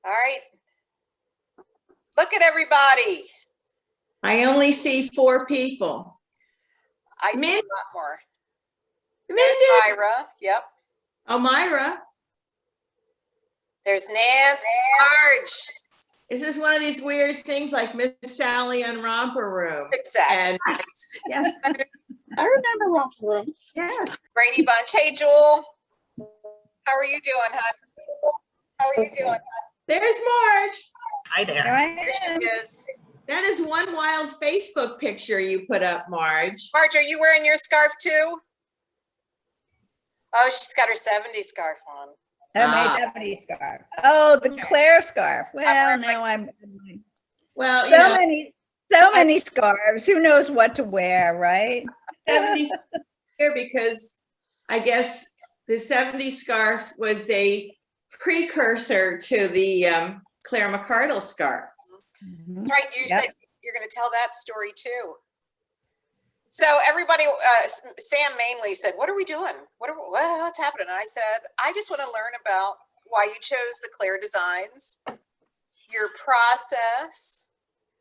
All right. Look at everybody. I only see 4 people. I see Mindy. a lot more. Mindy. There's Myra. Yep. Oh, Myra. There's Nance. Marge. Is this one of these weird things like Miss Sally on Romper Room? Exactly. And yes. I remember Romper Room. Yes. Brady Bunch. Hey, Jewel. How are you doing, hon? How are you doing? There's Marge. Hi there. There I There she am. is. That is one wild Facebook picture you put up, Marge. Marge, are you wearing your scarf too? Oh, she's got her 70s scarf on. Oh, my 70s scarf. Oh, the Claire scarf. Well, wearing now I'm Well, so many scarves. Who knows what to wear, right? 70s here because I guess the 70s scarf was a precursor to the Claire McCardle scarf. That's right. You said you're going to tell that story too. So everybody, Sam mainly said, what are we doing? What's happening? And I said, I just want to learn about why you chose the Claire designs, your process,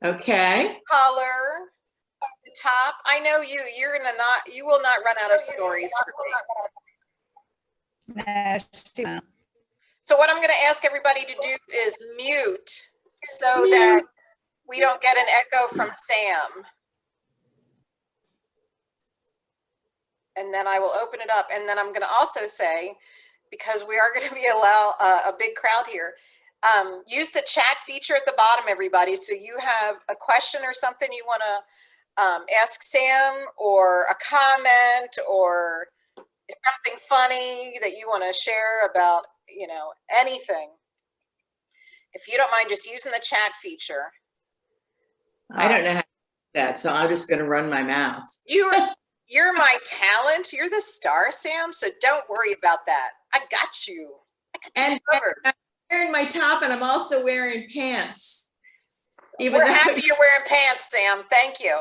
Okay. color, the top. I know you will not run out of stories for me. So what I'm going to ask everybody to do is mute so that we don't get an echo from Sam. And then I will open it up. And then I'm going to also say, because we are going to be a big crowd here, use the chat feature at the bottom, everybody. So you have a question or something you want to ask Sam, or a comment, or something funny that you want to share about, anything. If you don't mind just using the chat feature. I don't know how to do that, so I'm just going to run my mouth. You're my talent. You're the star, Sam. So don't worry about that. I got you. And I'm wearing my top, and I'm also wearing pants. We're happy you're wearing pants, Sam. Thank you.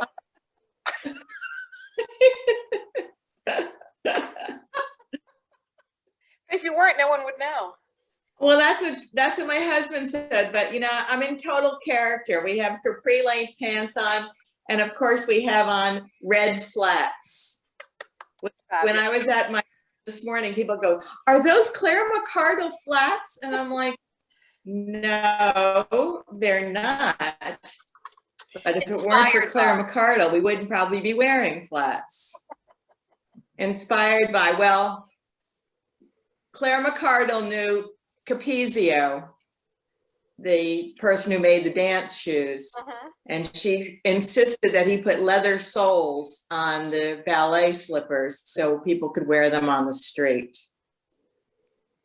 If you weren't, no one would know. Well, that's what my husband said. But I'm in total character. We have capri length pants on, and of course we have on red flats. When I was at my this morning, people go, "Are those Claire McCardle flats?" And I'm like, "No, they're not." But if it weren't for Claire McCardle, we wouldn't probably be wearing flats. Inspired by, well, Claire McCardle knew Capizio, the person who made the dance shoes, and she insisted that he put leather soles on the ballet slippers so people could wear them on the street.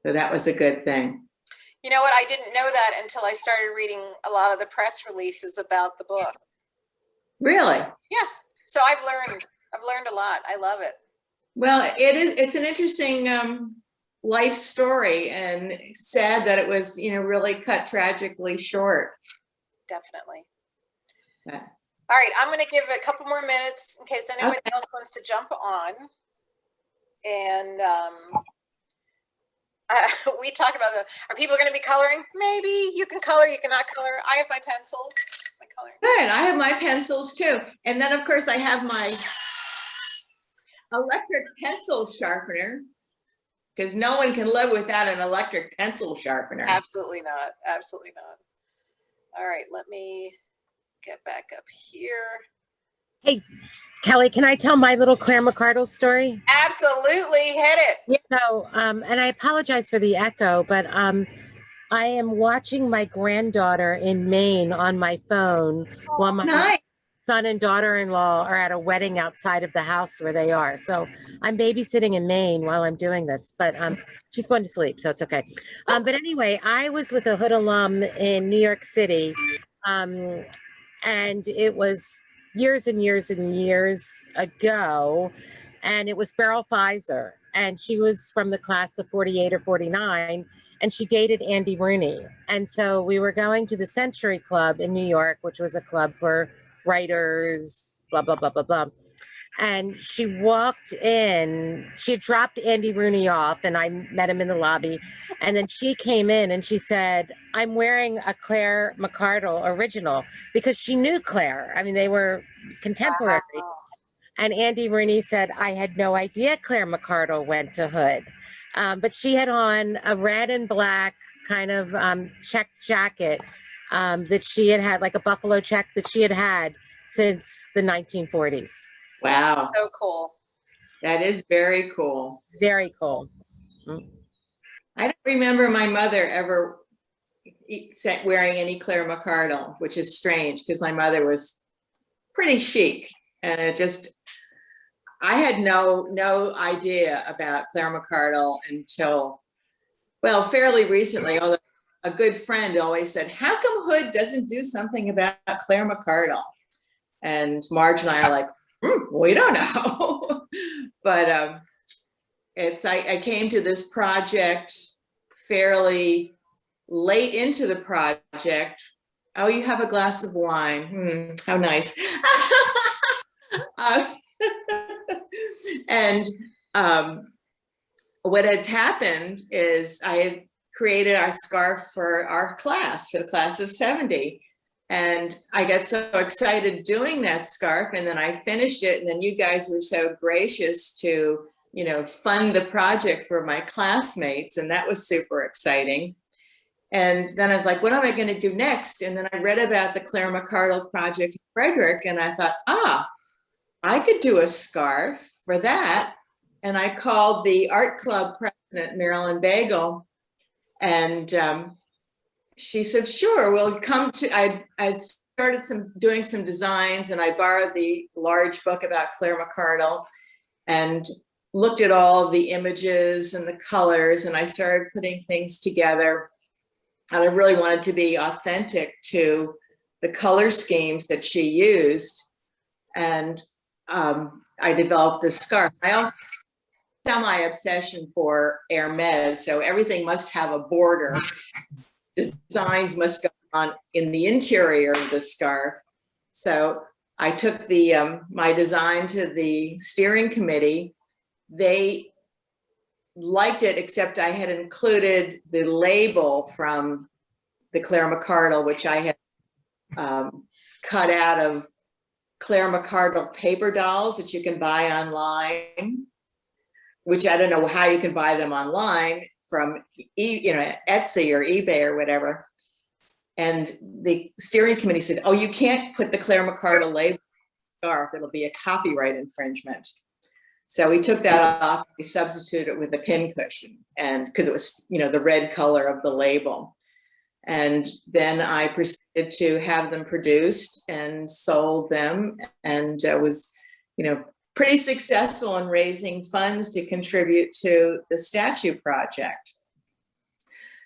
So that was a good thing. You know what? I didn't know that until I started reading a lot of the press releases about the book. Really? Yeah. So I've learned a lot. I love it. Well, it's an interesting life story, and sad that it was, really cut tragically short. Definitely. Yeah. All right, I'm going to give it a couple more minutes in case anybody else wants to jump on. And we talked about are people going to be coloring? Maybe. You can color, you cannot color. I have my pencils, my coloring. Good. I have my pencils too. And then of course I have my electric pencil sharpener, because no one can live without an electric pencil sharpener. Absolutely not. Absolutely not. All right, let me get back up here. Hey, Kelly, can I tell my little Claire McCardle story? Absolutely, hit it. So, and I apologize for the echo, but I am watching my granddaughter in Maine on my phone while my son and daughter-in-law are at a wedding outside of the house where they are. So I'm babysitting in Maine while I'm doing this, but she's going to sleep, so it's okay. But anyway, I was with a Hood alum in New York City, and it was years and years and years ago, and it was Beryl Pfizer, and she was from the class of 48 or 49, and she dated Andy Rooney. And so we were going to the Century Club in New York, which was a club for writers, blah, blah, blah, blah, blah. And she walked in, she had dropped Andy Rooney off, and I met him in the lobby. And then she came in and she said, I'm wearing a Claire McCardle original because she knew Claire. I mean, they were contemporaries. Wow. And Andy Rooney said, I had no idea Claire McCardle went to Hood. But she had on a red and black kind of check jacket that she had had, like a buffalo check that she had had since the 1940s. Wow, So cool. that is very cool. Very cool. I don't remember my mother ever wearing any Claire McCardle, which is strange because my mother was pretty chic, and it just, I had no idea about Claire McCardle until, well, fairly recently, although a good friend always said, how come Hood doesn't do something about Claire McCardle? And Marge and I are like, we don't know. But I came to this project fairly late into the project. Oh, you have a glass of wine. How nice. And what has happened is I had created our scarf for our class, for the class of 70. And I got so excited doing that scarf, and then I finished it, and then you guys were so gracious to, you know, fund the project for my classmates, and that was super exciting. And then I was like, what am I going to do next? And then I read about the Claire McCardle project in Frederick, and I thought, I could do a scarf for that. And I called the art club president, Marilyn Bagel, and she said, sure, we'll come to, I started doing some designs, and I borrowed the large book about Claire McCardle and looked at all the images and the colors, and I started putting things together. And I really wanted to be authentic to the color schemes that she used. And I developed this scarf. I also have my obsession for Hermes, so everything must have a border. Designs must go on in the interior of the scarf. So I took the my design to the steering committee. They liked it, except I had included the label from the Claire McCardle, which I had cut out of Claire McCardle paper dolls that you can buy online, which I don't know how you can buy them online from Etsy or eBay or whatever. And the steering committee said, oh, you can't put the Claire McCardle label on the scarf. It'll be a copyright infringement. So we took that off, we substituted it with a pincushion, and because it was, the red color of the label. And then I proceeded to have them produced and sold them, and was, pretty successful in raising funds to contribute to the statue project.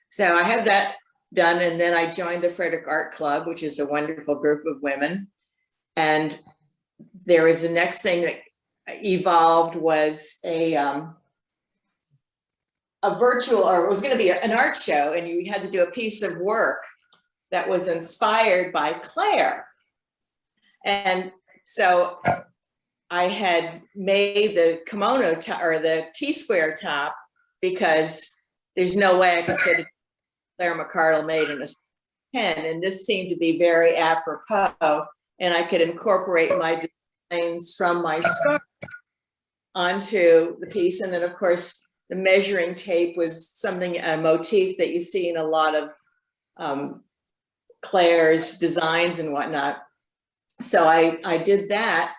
So I have that done, and then I joined the Frederick Art Club, which is a wonderful group of women. And there was the next thing that evolved was a virtual, or it was going to be an art show, and you had to do a piece of work that was inspired by Claire. And so I had made the kimono or the T-square top, because there's no way I could fit a Claire McCardle made in a 10, and this seemed to be very apropos, and I could incorporate my designs from my scarf onto the piece. And then of course the measuring tape was a motif that you see in a lot of Claire's designs and whatnot. So I did that,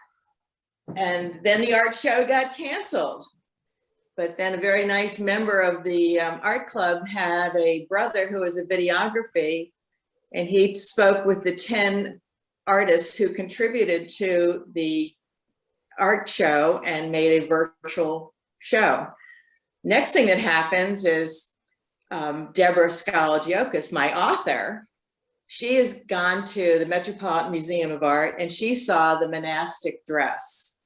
and then the art show got canceled. But then a very nice member of the art club had a brother who was a videography, and he spoke with the 10 artists who contributed to the art show and made a virtual show. Next thing that happens is Deborah Skalagiokis, my author, she has gone to the Metropolitan Museum of Art, and she saw the monastic dress.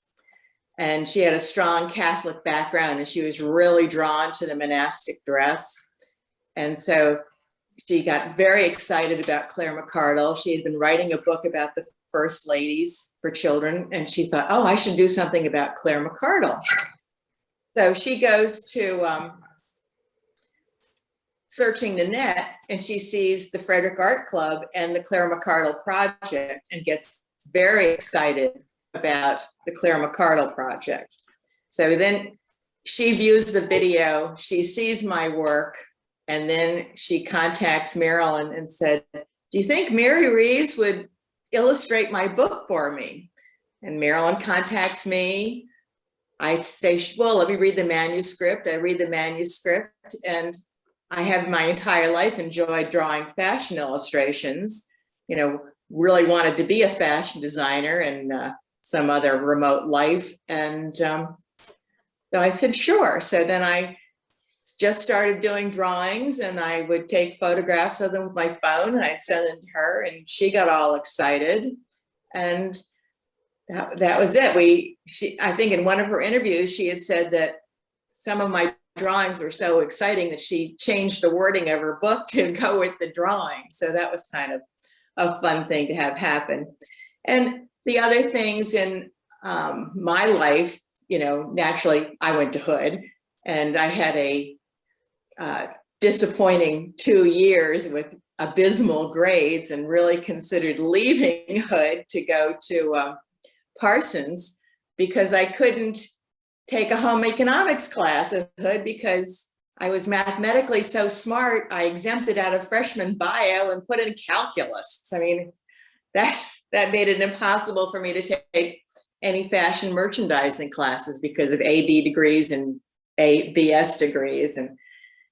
And she had a strong Catholic background, and she was really drawn to the monastic dress. And so she got very excited about Claire McCardle. She had been writing a book about the first ladies for children, and she thought, oh, I should do something about Claire McCardle. So she goes to searching the net and she sees the Frederick Art Club and the Claire McCardle project and gets very excited about the Claire McCardle project. So then she views the video, she sees my work, and then she contacts Marilyn and said, do you think Mary Reeves would illustrate my book for me? And Marilyn contacts me. I say, well, let me read the manuscript. I read the manuscript, and I have my entire life enjoyed drawing fashion illustrations, you know, really wanted to be a fashion designer in some other remote life. And so I said, sure. So then I just started doing drawings, and I would take photographs of them with my phone, and I'd send them to her, and she got all excited. And that was it. I think in one of her interviews, she had said that some of my drawings were so exciting that she changed the wording of her book to go with the drawing. So that was kind of a fun thing to have happen. And the other things in my life, you know, naturally I went to Hood, and I had a disappointing 2 years with abysmal grades, and really considered leaving Hood to go to Parsons, because I couldn't take a home economics class at Hood because I was mathematically so smart. I exempted out of freshman bio and put in calculus. I mean, that made it impossible for me to take any fashion merchandising classes because of AB degrees and BS degrees. And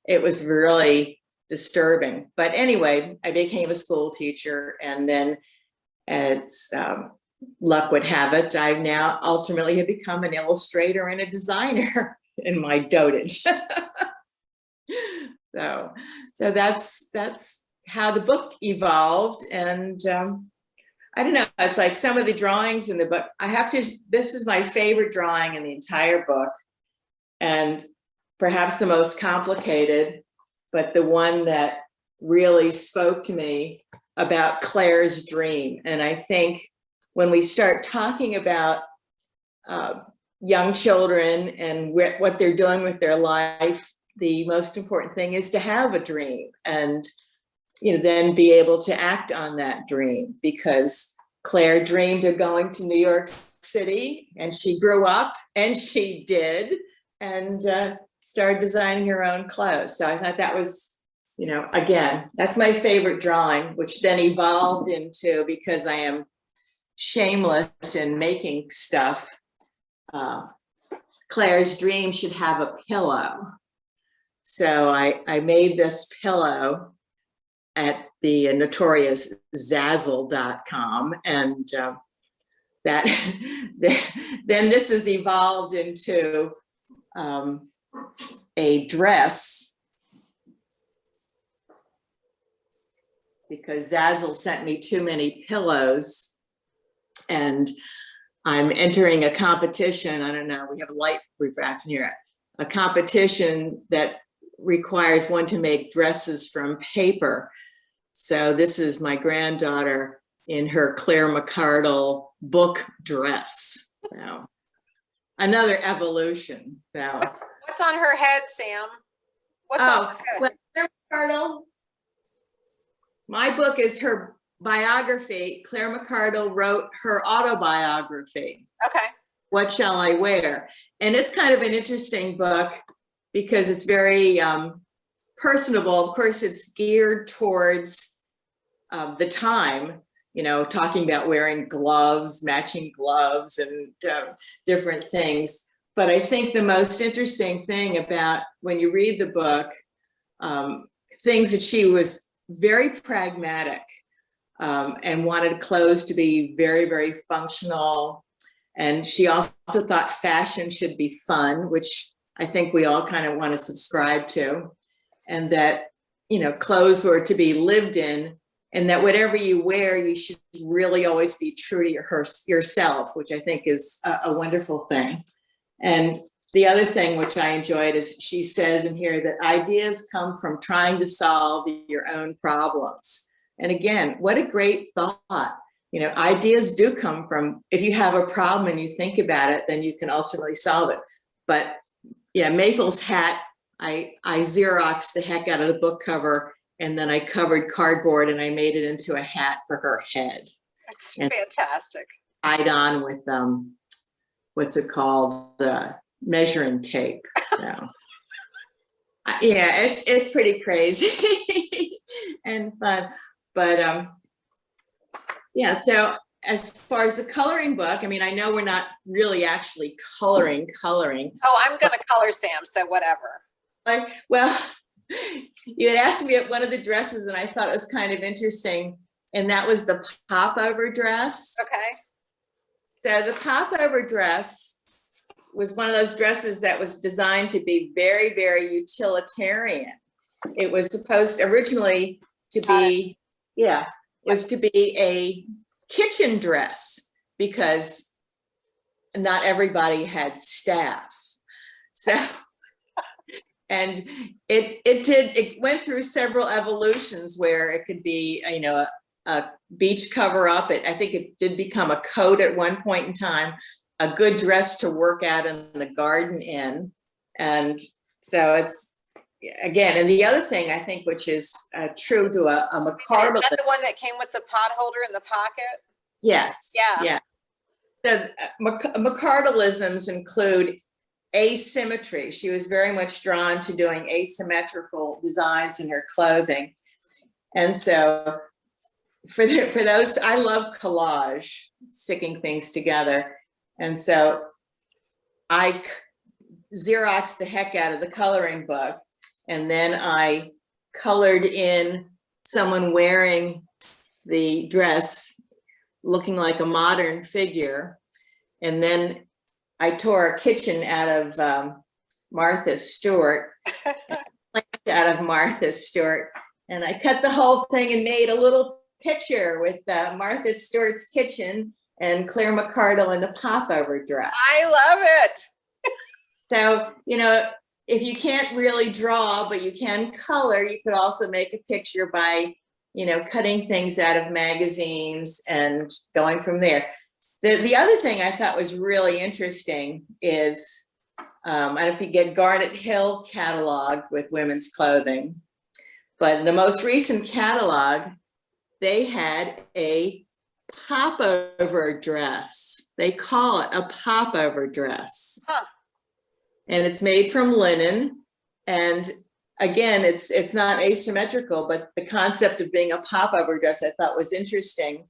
it was really disturbing. But anyway, I became a school teacher, and then as luck would have it, I now ultimately have become an illustrator and a designer in my dotage. So that's how the book evolved. And I don't know, it's like some of the drawings in the book, this is my favorite drawing in the entire book, and perhaps the most complicated, but the one that really spoke to me about Claire's dream. And I think when we start talking about young children and what they're doing with their life, the most important thing is to have a dream, and then be able to act on that dream, because Claire dreamed of going to New York City, and she grew up and she did, and started designing her own clothes. So I thought that was, again, that's my favorite drawing, which then evolved into, because I am shameless in making stuff, Claire's dream should have a pillow. So I made this pillow at the notorious Zazzle.com, and then this has evolved into a dress, because Zazzle sent me too many pillows, and I'm entering a competition. I don't know, we have a light refraction here, a competition that requires one to make dresses from paper. So this is my granddaughter in her Claire McCardle book dress. So another evolution. So what's on her head, Sam? What's on her head? Well, Claire McCardle, my book is her biography. Claire McCardle wrote her autobiography. Okay. What Shall I Wear? And it's kind of an interesting book because it's very personable. Of course, it's geared towards the time, talking about wearing gloves, matching gloves, and different things. But I think the most interesting thing about when you read the book, things that she was very pragmatic and wanted clothes to be very, very functional. And she also thought fashion should be fun, which I think we all kind of want to subscribe to, and that, clothes were to be lived in, and that whatever you wear, you should really always be true to yourself, which I think is a wonderful thing. And the other thing which I enjoyed is she says in here that ideas come from trying to solve your own problems. And again, what a great thought. Ideas do come from, if you have a problem and you think about it, then you can ultimately solve it. But yeah, Maple's hat, I Xeroxed the heck out of the book cover, and then I covered cardboard and I made it into a hat for her head. That's And fantastic. tied on with what's it called? Measuring tape. So, yeah, it's pretty crazy and fun. But yeah, so as far as the coloring book, I mean, I know we're not really actually coloring. Oh, I'm gonna color Sam, so whatever. Well, you had asked me at one of the dresses, and I thought it was kind of interesting, and that was the popover dress. Okay. So the popover dress was one of those dresses that was designed to be very, very utilitarian. It was supposed originally to be, was to be a kitchen dress because not everybody had staff. So, and it went through several evolutions where it could be, a beach cover up. I think it did become a coat at one point in time, a good dress to work out in the garden in. And so it's, again, and the other thing I think, which is true to a McCardle. Is that the one that came with the pot holder in the pocket? Yes. Yeah. The McCardleisms include asymmetry. She was very much drawn to doing asymmetrical designs in her clothing. And so for those, I love collage, sticking things together. And so I Xeroxed the heck out of the coloring book, and then I colored in someone wearing the dress looking like a modern figure. And then I tore a kitchen out of Martha Stewart, out of Martha Stewart, and I cut the whole thing and made a little picture with Martha Stewart's kitchen and Claire McCardle in the popover dress. I love it. So, if you can't really draw, but you can color, you could also make a picture by, cutting things out of magazines and going from there. The other thing I thought was really interesting is, I don't know if you get Garnet Hill catalog with women's clothing, but the most recent catalog, they had a popover dress. They call it a popover dress. Huh. And it's made from linen. And again, it's not asymmetrical, but the concept of being a popover dress I thought was interesting.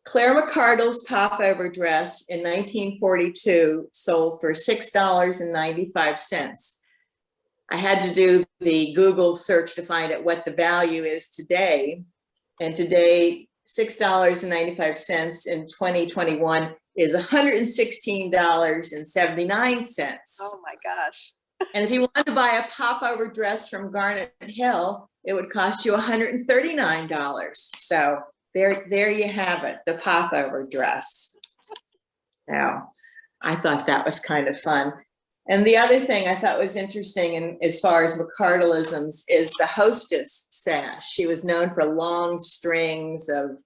Claire McCardle's popover dress in 1942 sold for $6.95. I had to do the Google search to find out what the value is today. And today, $6.95 in 2021 is $116.79. Oh my gosh. And if you wanted to buy a popover dress from Garnet Hill, it would cost you $139. So there you have it, the popover dress. Now, I thought that was kind of fun. And the other thing I thought was interesting, and as far as McCardleisms, is the hostess sash. She was known for long strings of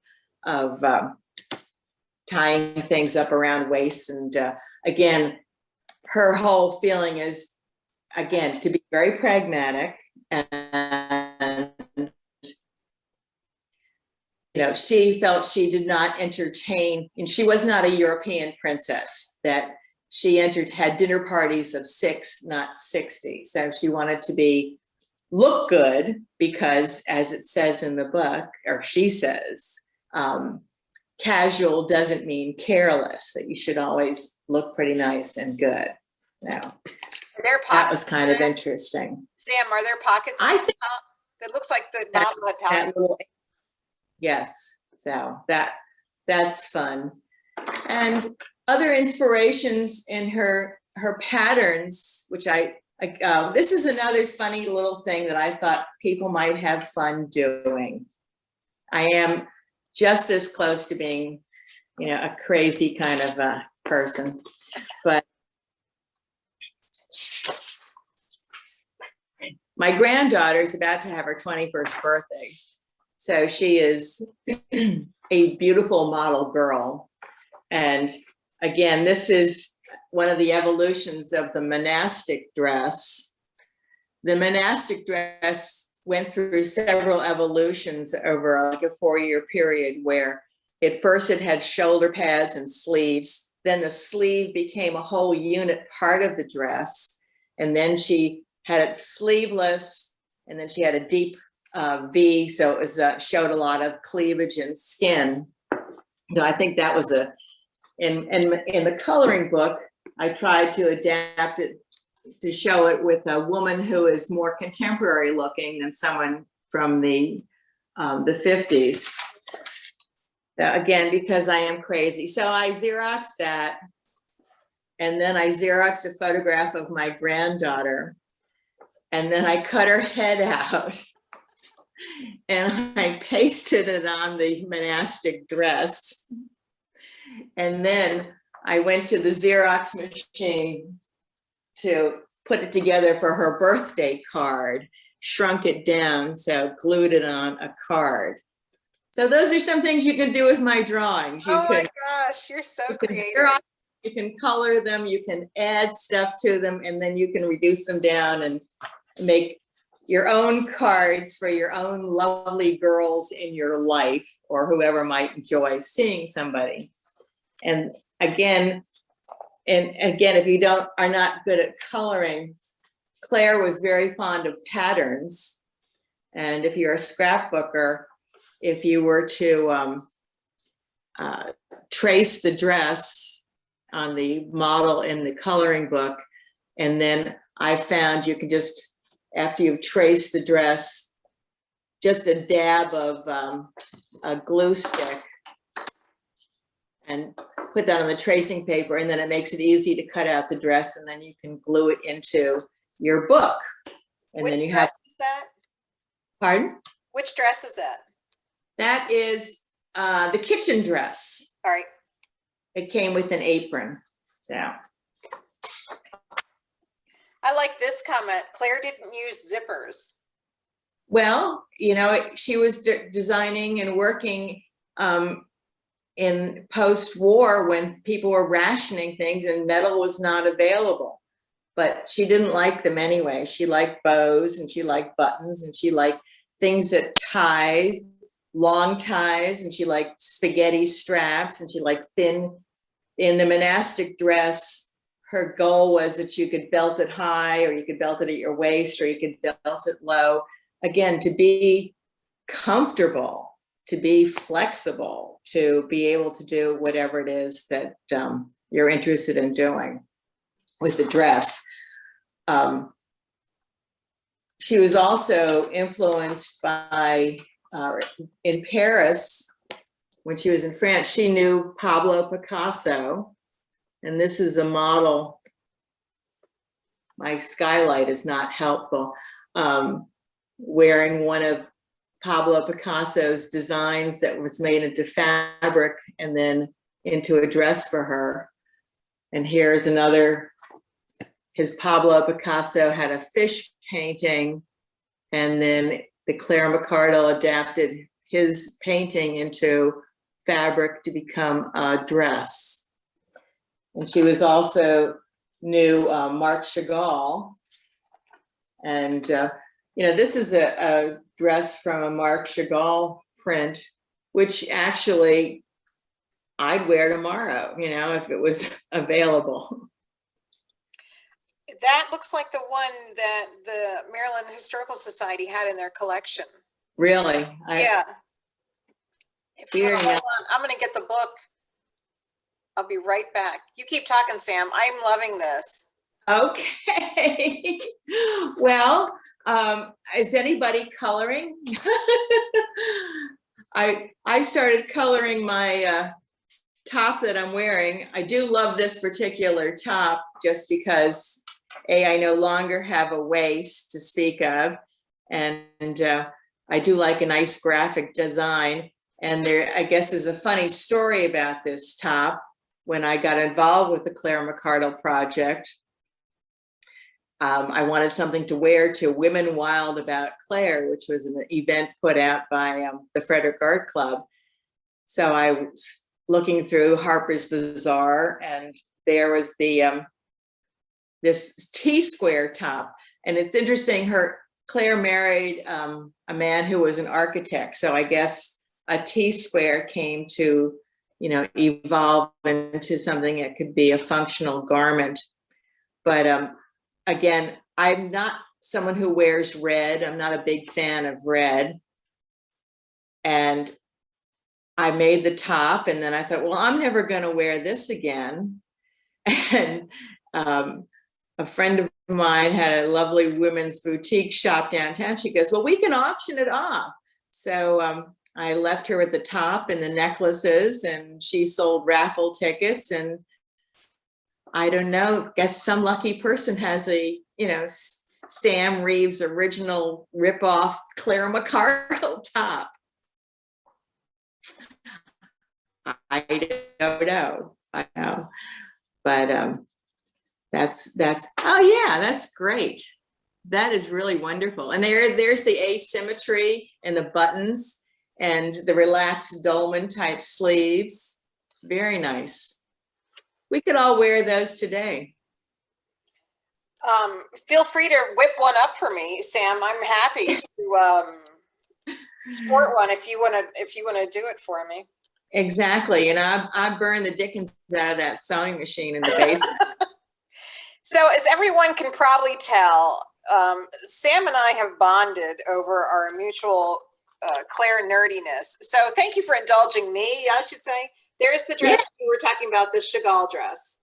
tying things up around waists. And again, her whole feeling is, again, to be very pragmatic. And, she felt she did not entertain, and she was not a European princess, that she had dinner parties of 6, not 60. So she wanted to look good because, as it says in the book, or she says, casual doesn't mean careless, that you should always look pretty nice and good. Now, that was kind of interesting. Sam, are there pockets? I think that looks like the mom had pockets. Yes, so that's fun. And other inspirations in her patterns, which this is another funny little thing that I thought people might have fun doing. I am just as close to being, a crazy kind of person, but my granddaughter is about to have her 21st birthday. So she is a beautiful model girl. And again, this is one of the evolutions of the monastic dress. the monastic dress went through several evolutions over like a 4-year period, where at first it had shoulder pads and sleeves. Then the sleeve became a whole unit part of the dress. And then she had it sleeveless, and then she had a deep V, so it was showed a lot of cleavage and skin. So I think that was in the coloring book, I tried to adapt it to show it with a woman who is more contemporary looking than someone from the 50s. So again, because I am crazy. So I Xeroxed that, and then I Xeroxed a photograph of my granddaughter, and then I cut her head out and I pasted it on the monastic dress. And then I went to the Xerox machine to put it together for her birthday card, shrunk it down, so glued it on a card. So those are some things you can do with my drawings. Oh my gosh, you're so creative. Xerox, you can color them, you can add stuff to them, and then you can reduce them down and make your own cards for your own lovely girls in your life, or whoever might enjoy seeing somebody. And again, if you are not good at coloring, Claire was very fond of patterns. And if you're a scrapbooker, if you were to trace the dress on the model in the coloring book, and then I found you can just, after you've traced the dress, just a dab of a glue stick and put that on the tracing paper, and then it makes it easy to cut out the dress, and then you can glue it into your book. And Which then you dress have, is that? pardon? Which dress is that? That is the kitchen dress. All right. It came with an apron, so. I like this comment. Claire didn't use zippers. Well, you know, she was designing and working in post-war when people were rationing things and metal was not available. But she didn't like them anyway. She liked bows, and she liked buttons, and she liked things that ties, long ties, and she liked spaghetti straps, and she liked thin. In the monastic dress, her goal was that you could belt it high, or you could belt it at your waist, or you could belt it low. Again, to be comfortable, to be flexible, to be able to do whatever it is that you're interested in doing with the dress. She was also influenced by, in Paris, when she was in France, she knew Pablo Picasso. And this is a model. My skylight is not helpful. Wearing one of Pablo Picasso's designs that was made into fabric and then into a dress for her. And here's another, his Pablo Picasso had a fish painting, and then the Claire McCardell adapted his painting into fabric to become a dress. And she was also knew Marc Chagall. And, you know, this is a dress from a Marc Chagall print, which actually I'd wear tomorrow, you know, if it was available. That looks like the one that the Maryland Historical Society had in their collection. Really? Yeah. If you want to hold on, I'm going to get the book. I'll be right back. You keep talking, Sam. I'm loving this. Okay. Well, is anybody coloring? I started coloring my top that I'm wearing. I do love this particular top just because I no longer have a waist to speak of, and I do like a nice graphic design. And there, I guess, is a funny story about this top. When I got involved with the Claire McCardell project, I wanted something to wear to Women Wild About Claire, which was an event put out by the Frederick Art Club. So I was looking through Harper's Bazaar, and there was the this T-square top. And it's interesting, Claire married a man who was an architect. So I guess a T-square came to, evolve into something that could be a functional garment. But again, I'm not someone who wears red. I'm not a big fan of red. And I made the top, and then I thought, well, I'm never going to wear this again. And a friend of mine had a lovely women's boutique shop downtown. She goes, well, we can auction it off. So I left her with the top and the necklaces, and she sold raffle tickets. And I don't know, guess some lucky person has a, Sam Reeves original ripoff Claire McCardle top. I don't know. I know. But that's oh yeah, that's great. That is really wonderful. And there's the asymmetry and the buttons and the relaxed dolman type sleeves. Very nice. We could all wear those today. Feel free to whip one up for me, Sam. I'm happy to sport one if you want to do it for me. Exactly. And I burned the dickens out of that sewing machine in the basement. So as everyone can probably tell, Sam and I have bonded over our mutual Claire nerdiness. So thank you for indulging me, I should say. There's the dress we were talking about, the Chagall dress.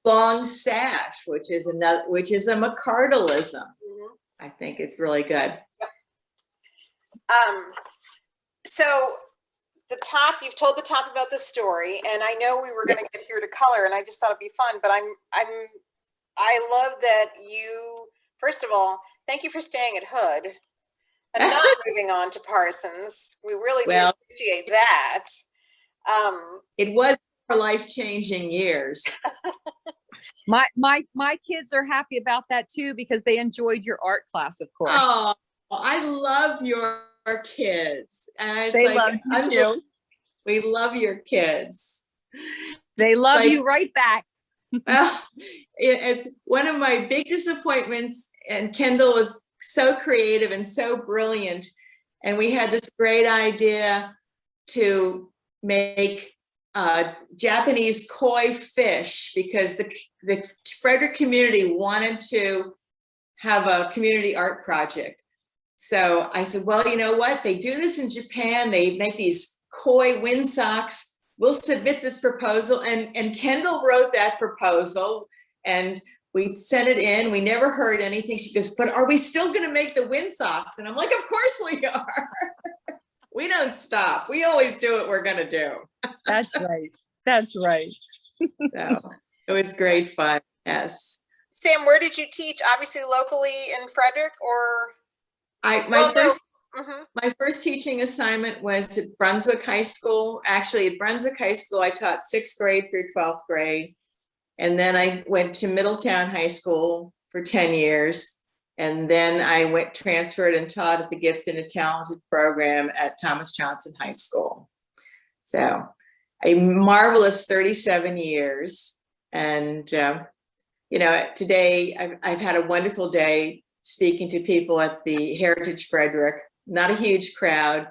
Long sash, which is a McCardleism. Mm-hmm. I think it's really good. Yep. So the top, you've told the top about the story, and I know we were going to get here to color, and I just thought it'd be fun. But I love that you. First of all, thank you for staying at Hood and not moving on to Parsons. We really do appreciate that. It was for life-changing years. My kids are happy about that too, because they enjoyed your art class, of course. Oh, I love your kids. And they love you too. We love your kids. They love you right back. Well, it's one of my big disappointments, and Kendall was so creative and so brilliant, and we had this great idea to make Japanese koi fish, because the Frederick community wanted to have a community art project. So I said, well, you know what? They do this in Japan. They make these koi windsocks. We'll submit this proposal. And Kendall wrote that proposal, and we sent it in. We never heard anything. She goes, but are we still going to make the windsocks? And I'm like, of course we are. We don't stop. We always do what we're going to do. That's right. That's right. So it was great fun. Yes. Sam, where did you teach? Obviously locally in Frederick, or? My first teaching assignment was at Brunswick High School. Actually, at Brunswick High School, I taught 6th grade through 12th grade. And then I went to Middletown High School for 10 years. And then I transferred and taught at the Gifted and Talented program at Thomas Johnson High School. So a marvelous 37 years. And, today I've had a wonderful day speaking to people at the Heritage Frederick. Not a huge crowd,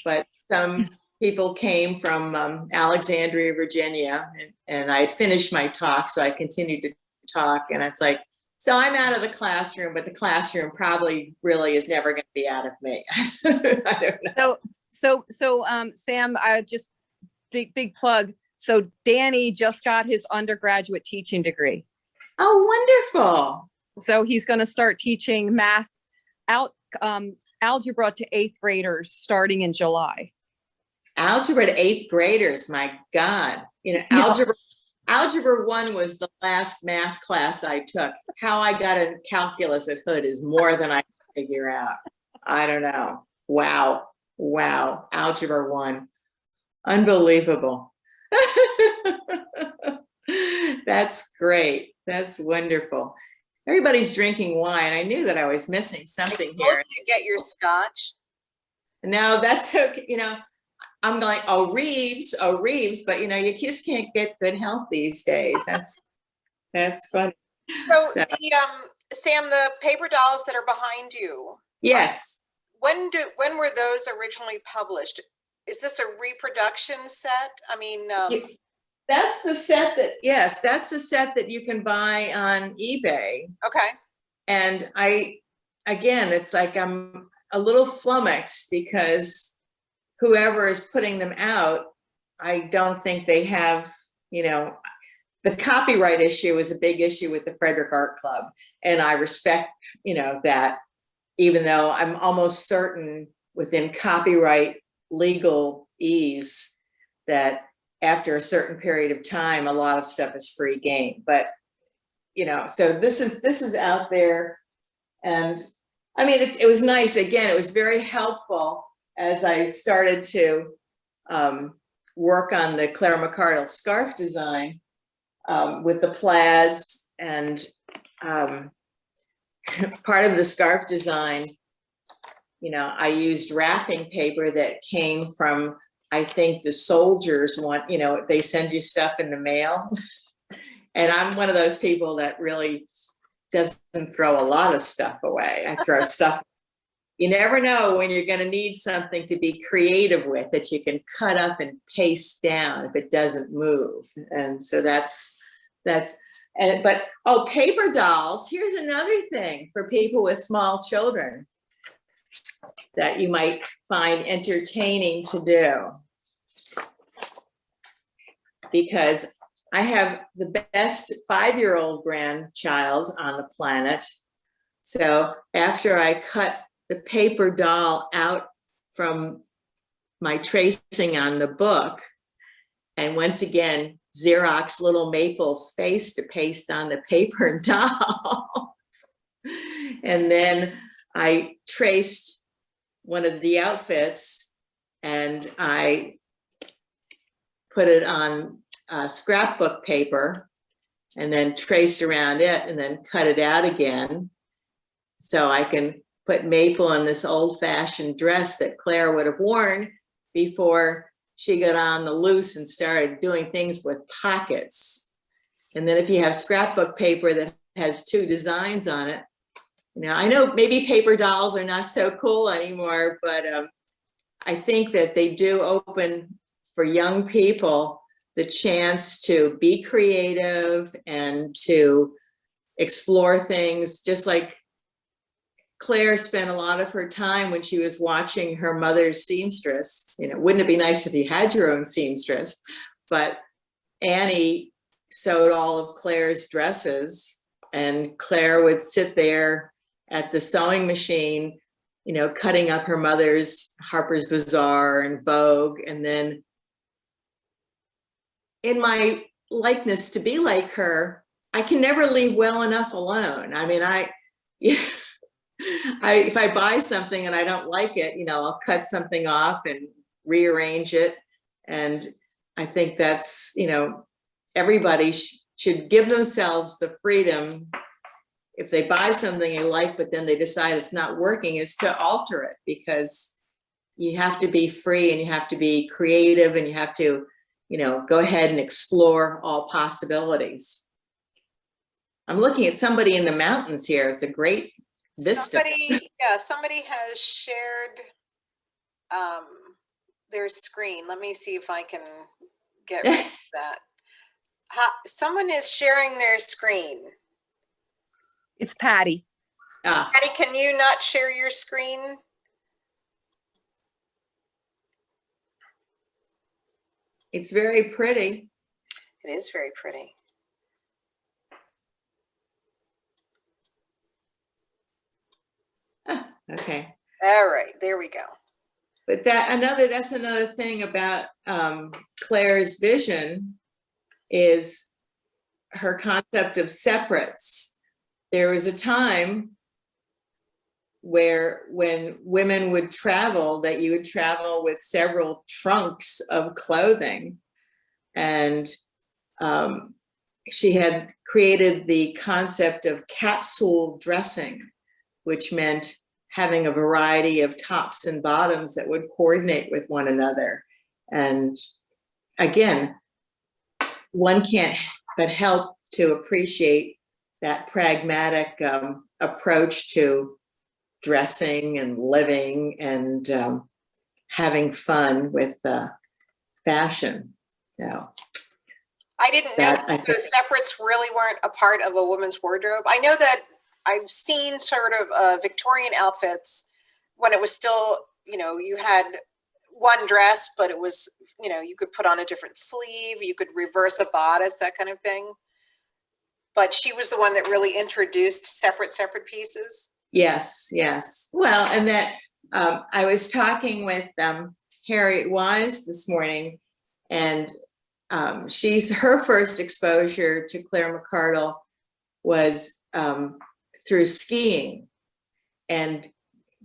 but some people came from Alexandria, Virginia, and I had finished my talk, so I continued to talk. And it's like, so I'm out of the classroom, but the classroom probably really is never going to be out of me. I don't know. So Sam, I just big plug. So Danny just got his undergraduate teaching degree. Oh, wonderful. So he's going to start teaching math algebra to 8th graders starting in July. Algebra to 8th graders, my God. Algebra 1 was the last math class I took. How I got a calculus at Hood is more than I can figure out. I don't know. Wow. Algebra 1. Unbelievable. That's great. That's wonderful. Everybody's drinking wine. I knew that I was missing something here. I told you to get your scotch. No, that's okay. I'm going, oh, Reeves, but you just can't get good health these days. That's funny. So Sam, the paper dolls that are behind you, Yes. when were those originally published? Is this a reproduction set? I mean, That's the set that, yes, that's the set that you can buy on eBay. okay. And again, it's like I'm a little flummoxed because whoever is putting them out, I don't think they have, the copyright issue is a big issue with the Frederick Art Club. And I respect, that, even though I'm almost certain within copyright legal ease that after a certain period of time, a lot of stuff is free game. But, so this is out there. And I mean, it was nice. Again, it was very helpful as I started to work on the Claire McCardle scarf design with the plaids, and part of the scarf design, I used wrapping paper that came from, I think the soldiers want, they send you stuff in the mail. And I'm one of those people that really doesn't throw a lot of stuff away. I throw stuff. You never know when you're going to need something to be creative with that you can cut up and paste down if it doesn't move. And so paper dolls. Here's another thing for people with small children that you might find entertaining to do. Because I have the best 5-year-old grandchild on the planet. So after I cut the paper doll out from my tracing on the book, and once again, Xerox little Maple's face to paste on the paper doll. And then I traced one of the outfits and I put it on scrapbook paper and then traced around it and then cut it out again. So I can put Maple in this old-fashioned dress that Claire would have worn before she got on the loose and started doing things with pockets. And then if you have scrapbook paper that has 2 designs on it, I know maybe paper dolls are not so cool anymore, but I think that they do open for young people the chance to be creative and to explore things, just like Claire spent a lot of her time when she was watching her mother's seamstress. Wouldn't it be nice if you had your own seamstress? But Annie sewed all of Claire's dresses, and Claire would sit there at the sewing machine, cutting up her mother's Harper's Bazaar and Vogue. And then in my likeness to be like her, I can never leave well enough alone. I mean, if I buy something and I don't like it, I'll cut something off and rearrange it. And I think that's, everybody should give themselves the freedom, if they buy something they like, but then they decide it's not working, is to alter it, because you have to be free and you have to be creative and you have to, go ahead and explore all possibilities. I'm looking at somebody in the mountains here. It's a great vista. Somebody has shared their screen. Let me see if I can get rid of that. Someone is sharing their screen. It's Patty. Patty, can you not share your screen? It's very pretty. It is very pretty. Okay. All right, there we go. But that's another thing about Claire's vision, is her concept of separates. There was a time where when women would travel, that you would travel with several trunks of clothing. And she had created the concept of capsule dressing, which meant having a variety of tops and bottoms that would coordinate with one another. And again, one can't but help to appreciate that pragmatic approach to dressing and living and having fun with fashion. So I didn't know I so think, separates really weren't a part of a woman's wardrobe. I know that I've seen sort of Victorian outfits when it was still, you had one dress, but it was, you could put on a different sleeve, you could reverse a bodice, that kind of thing. But she was the one that really introduced separate pieces. yes. Well, and that I was talking with Harriet Wise this morning, and her first exposure to Claire McCardle was through skiing. And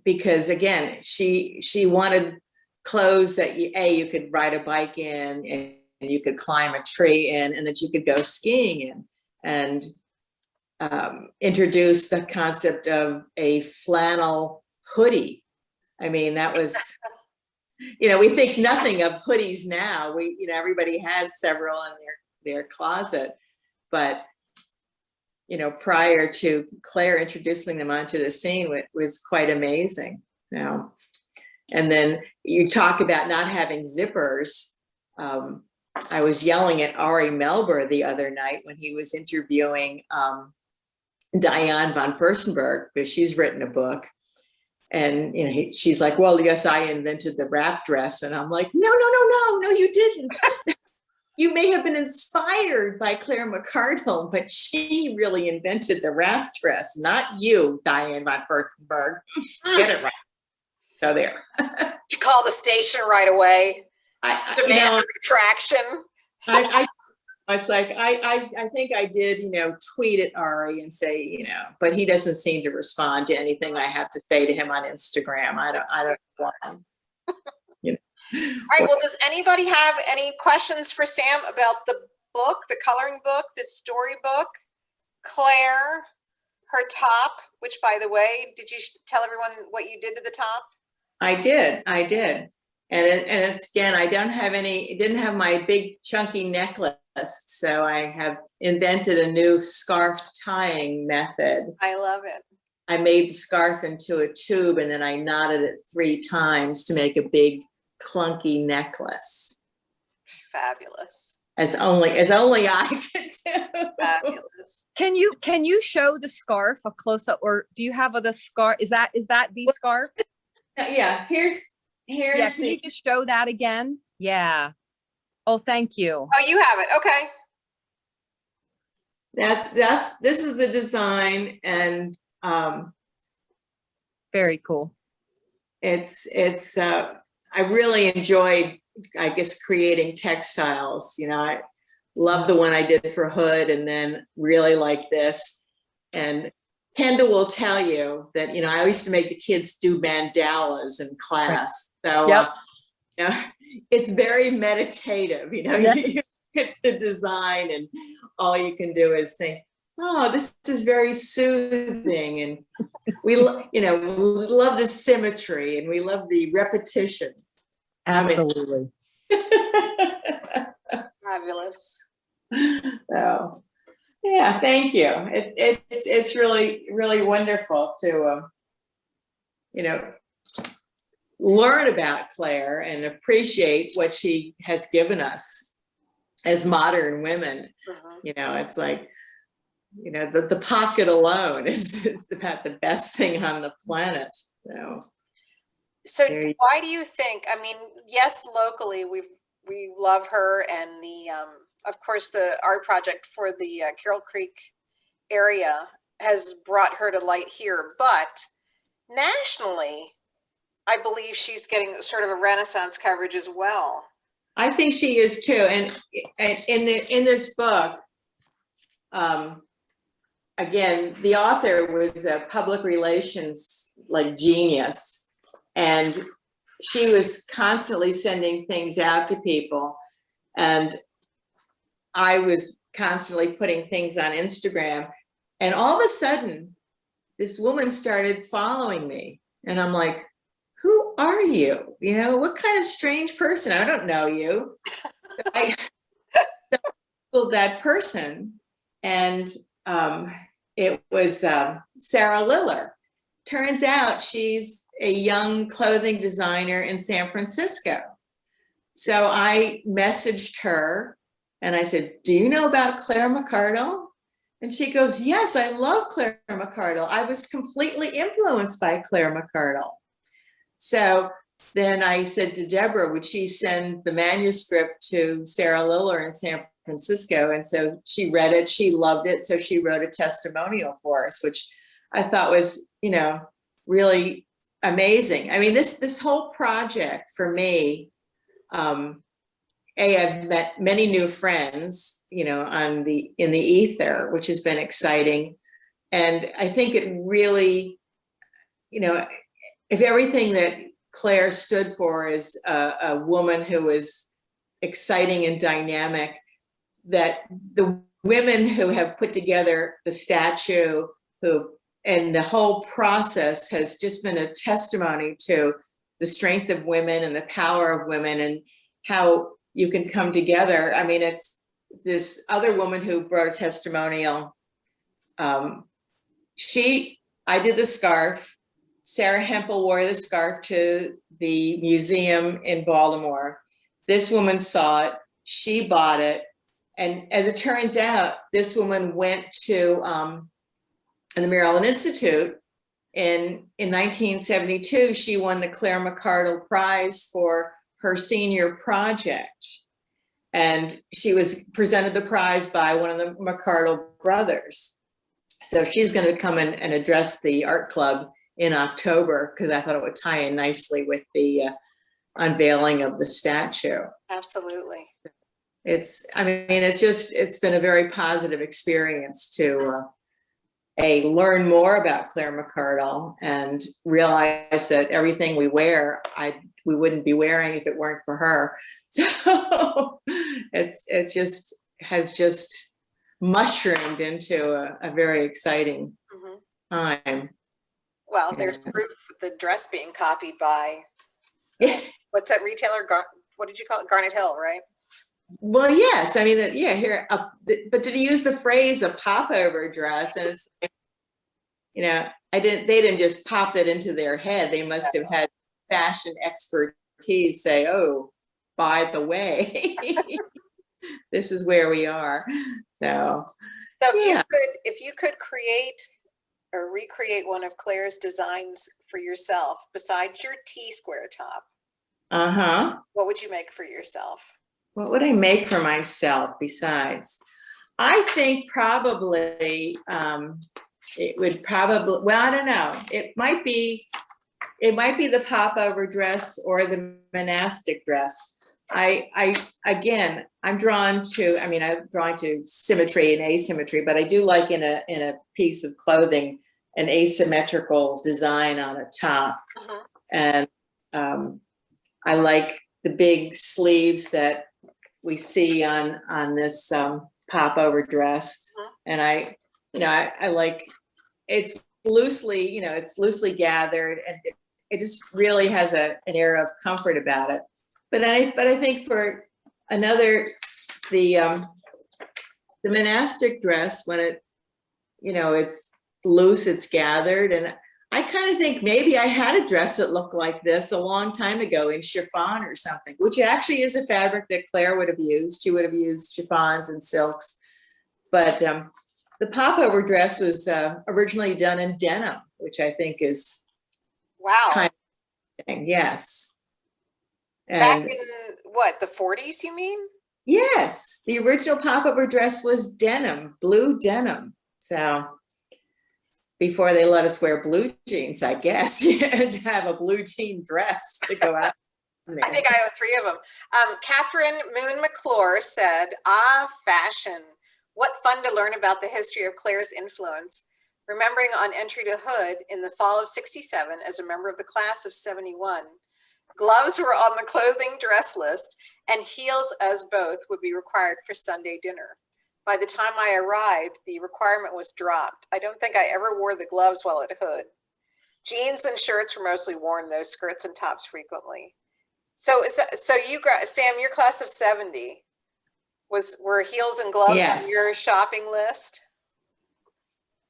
because again, she wanted clothes that you could ride a bike in, and you could climb a tree in, and that you could go skiing in, and introduced the concept of a flannel hoodie. I mean, that was, we think nothing of hoodies now. Everybody has several in their closet, but prior to Claire introducing them onto the scene, it was quite amazing. And then you talk about not having zippers. I was yelling at Ari Melber the other night when he was interviewing Diane von Furstenberg, because she's written a book. And she's like, well, yes, I invented the wrap dress. And I'm like, no, you didn't. You may have been inspired by Claire McCardle, but she really invented the wrap dress, not you, Diane von Furstenberg. Get it right. So there. You call the station right away. Demand retraction. It's like I think I did, tweet at Ari and say, but he doesn't seem to respond to anything I have to say to him on Instagram. I don't want him. All right. Well, does anybody have any questions for Sam about the book, the coloring book, the storybook, Claire, her top? Which, by the way, did you tell everyone what you did to the top? I did. And it's again, didn't have my big chunky necklace. So I have invented a new scarf tying method. I love it. I made the scarf into a tube, and then I knotted it 3 times to make a big clunky necklace. Fabulous. As only I can do. Fabulous. Can you show the scarf a close up, or do you have the scarf? Is that the scarf? Yeah, here's yeah, can you just show that again? Yeah. Oh, thank you. Oh, you have it. Okay. This is the design, and very cool. It's I really enjoyed, I guess, creating textiles. I love the one I did for Hood, and then really like this. And Kendall will tell you that, I used to make the kids do mandalas in class. So, yep. It's very meditative, Yeah. You get the design, and all you can do is think, oh, this is very soothing. And we love the symmetry, and we love the repetition. Absolutely. Fabulous. So, yeah, thank you. It's really, really wonderful to, learn about Claire and appreciate what she has given us as modern women. It's like, the pocket alone is about the best thing on the planet. So why do you think, yes, locally we love her, and of course the art project for the Carroll Creek area has brought her to light here, but nationally, I believe she's getting sort of a Renaissance coverage as well. I think she is too. And in this book, again, the author was a public relations genius, and she was constantly sending things out to people, and I was constantly putting things on Instagram, and all of a sudden this woman started following me, and I'm like, who are you? What kind of strange person? I don't know you. I Googled that person, and it was Sarah Liller. Turns out she's a young clothing designer in San Francisco. So I messaged her and I said, do you know about Claire McCardle? And she goes, yes, I love Claire McCardle. I was completely influenced by Claire McCardle. So then I said to Deborah, would she send the manuscript to Sarah Liller in San Francisco? And so she read it, she loved it. So she wrote a testimonial for us, which I thought was, really amazing. I mean, this whole project for me, I've met many new friends, in the ether, which has been exciting. And I think it really, if everything that Claire stood for is a woman who is exciting and dynamic, that the women who have put together the statue and the whole process has just been a testimony to the strength of women and the power of women and how you can come together. I mean, it's this other woman who brought a testimonial. I did the scarf. Sarah Hempel wore the scarf to the museum in Baltimore. This woman saw it, she bought it. And as it turns out, this woman went to the Maryland Institute. In 1972, she won the Claire McCardle Prize for her senior project. And she was presented the prize by one of the McCardle brothers. So she's going to come in and address the art club in October, because I thought it would tie in nicely with the unveiling of the statue. Absolutely. It's been a very positive experience to learn more about Claire McCardle and realize that everything we wear, we wouldn't be wearing if it weren't for her. So has just mushroomed into a very exciting time. Well, there's proof of the dress being copied by, Yeah. what's that retailer? What did you call it? Garnet Hill, right? Well, yes. I mean, here, but did you use the phrase a popover dress? And it's, they didn't just pop that into their head. They must have had fashion expertise say, oh, by the way, this is where we are. So if you could create or recreate one of Claire's designs for yourself, besides your T-square top, what would you make for yourself? What would I make for myself besides? I think probably it would probably, well, I don't know. It might be the popover dress or the monastic dress. I'm drawn to symmetry and asymmetry, but I do like in a piece of clothing an asymmetrical design on a top. And I like the big sleeves that we see on this popover dress. And I like, it's loosely gathered, and it just really has an air of comfort about it. But I think for the monastic dress, when it's loose, it's gathered, and I kind of think maybe I had a dress that looked like this a long time ago in chiffon or something, which actually is a fabric that Claire would have used. She would have used chiffons and silks. But the popover dress was originally done in denim, which I think is kind of thing. Yes. And back in what, the 40s, you mean? Yes, the original popover dress was denim, blue denim. So before they let us wear blue jeans, I guess, you had to have a blue jean dress to go out. I think I have 3 of them. Catherine Moon McClure said, fashion. What fun to learn about the history of Claire's influence. Remembering on entry to Hood in the fall of '67 as a member of the class of '71, gloves were on the clothing dress list and heels as both would be required for Sunday dinner. By the time I arrived, the requirement was dropped. I don't think I ever wore the gloves while at Hood. Jeans and shirts were mostly worn, though skirts and tops frequently. So you got, Sam, your class of '70 were heels and gloves on your shopping list?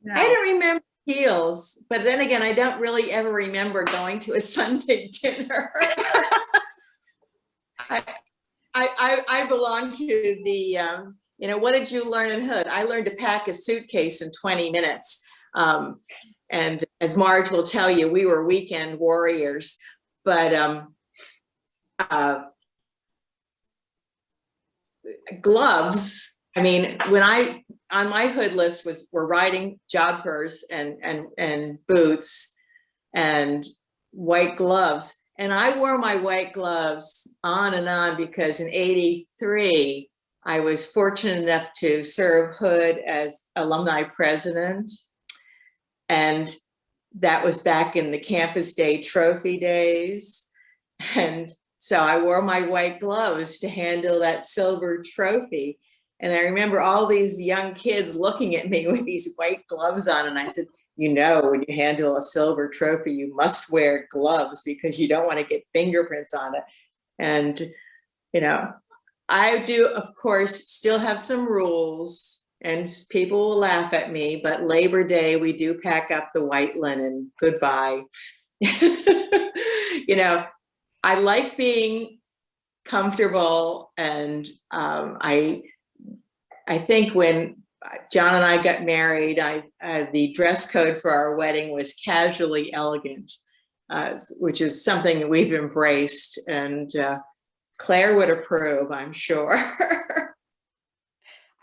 No. I don't remember heels, but then again, I don't really ever remember going to a Sunday dinner. I belong to the, what did you learn in Hood? I learned to pack a suitcase in 20 minutes. And as Marge will tell you, we were weekend warriors. But gloves, I mean, on my Hood list were riding joggers and boots and white gloves. And I wore my white gloves on and on because in '83, I was fortunate enough to serve Hood as alumni president. And that was back in the Campus Day trophy days. And so I wore my white gloves to handle that silver trophy. And I remember all these young kids looking at me with these white gloves on. And I said, when you handle a silver trophy, you must wear gloves because you don't want to get fingerprints on it. And, I do, of course, still have some rules and people will laugh at me, but Labor Day, we do pack up the white linen. Goodbye. I like being comfortable. And I think when John and I got married, the dress code for our wedding was casually elegant, which is something that we've embraced, and Claire would approve, I'm sure.